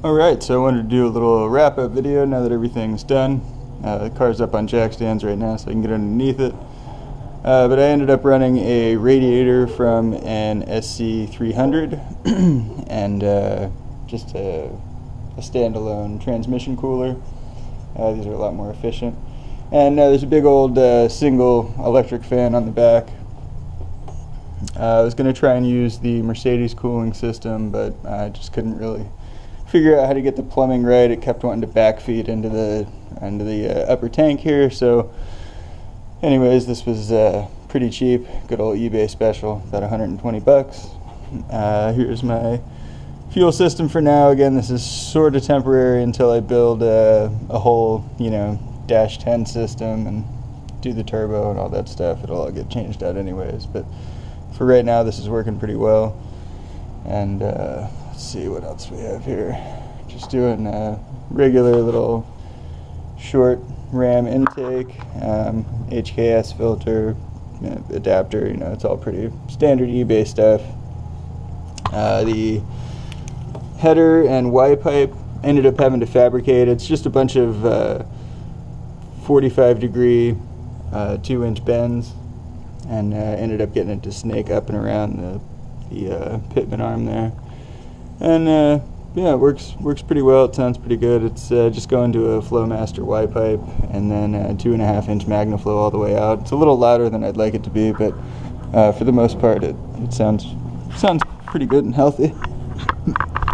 Alright, so I wanted to do a little wrap-up video now that everything's done. The car's up on jack stands right now so I can get underneath it. But I ended up running a radiator from an SC300 and just a standalone transmission cooler. These are a lot more efficient. And there's a big old single electric fan on the back. I was going to try and use the Mercedes cooling system, but I just couldn't really figure out how to get the plumbing right. It kept wanting to backfeed into the upper tank here. So anyways, this was pretty cheap. Good old eBay special, about 120 bucks. Here's my fuel system for now. Again, this is sort of temporary until I build a whole, dash 10 system and do the turbo and all that stuff. It'll all get changed out anyways, but for right now this is working pretty well. And let's see what else we have here. Just doing a regular little short ram intake, HKS filter, adapter, it's all pretty standard eBay stuff. The header and Y pipe ended up having to fabricate. It's just a bunch of 45-degree 2-inch bends, and ended up getting it to snake up and around the pitman arm there. And yeah, it works pretty well. It sounds pretty good. It's just going to a Flowmaster Y pipe and then a 2.5-inch MagnaFlow all the way out. It's a little louder than I'd like it to be, but for the most part it sounds pretty good and healthy.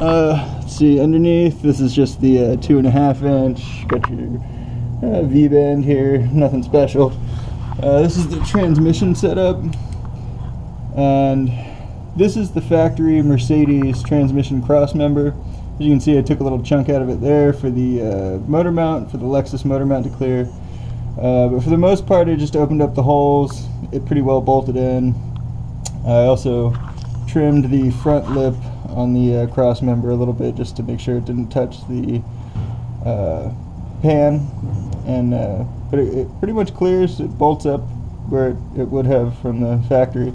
Let's see, underneath this is just the 2.5-inch. Got your V-bend here, nothing special. This is the transmission setup, and this is the factory Mercedes transmission Crossmember. As you can see, I took a little chunk out of it there for the motor mount, for the Lexus motor mount to clear. But for the most part, I just opened up the holes. It pretty well bolted in. I also trimmed the front lip on the Crossmember a little bit just to make sure it didn't touch the pan. And but it pretty much clears. It bolts up where it would have from the factory.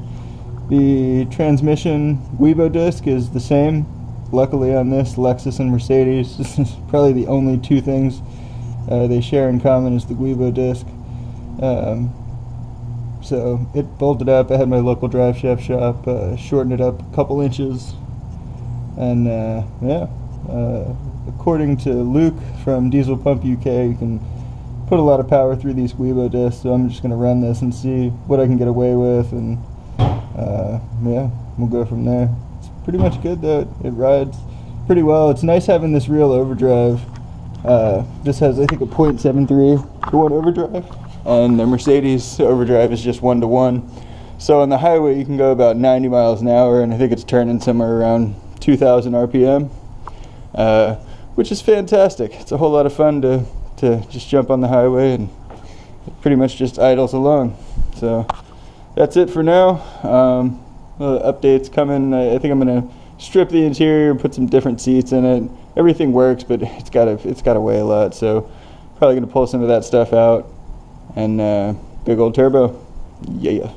The transmission Guibo disc is the same. Luckily on this, Lexus and Mercedes, this is probably the only two things they share in common is the Guibo disc. So it bolted up. I had my local drive shaft shop shorten it up a couple inches, and yeah, according to Luke from Diesel Pump UK, you can put a lot of power through these Guibo discs. So I'm just going to run this and see what I can get away with, and yeah, we'll go from there. It's pretty much good though. It rides pretty well. It's nice having this real overdrive. This has, I think, a 0.73 to 1 overdrive, and the Mercedes overdrive is just 1-to-1. So on the highway you can go about 90 miles an hour, and I think it's turning somewhere around 2,000 RPM, which is fantastic. It's a whole lot of fun to just jump on the highway, and it pretty much just idles along. So that's it for now. Updates coming. I think I'm gonna strip the interior and put some different seats in it. Everything works, but it's gotta weigh a lot. So probably gonna pull some of that stuff out, and big old turbo. Yeah.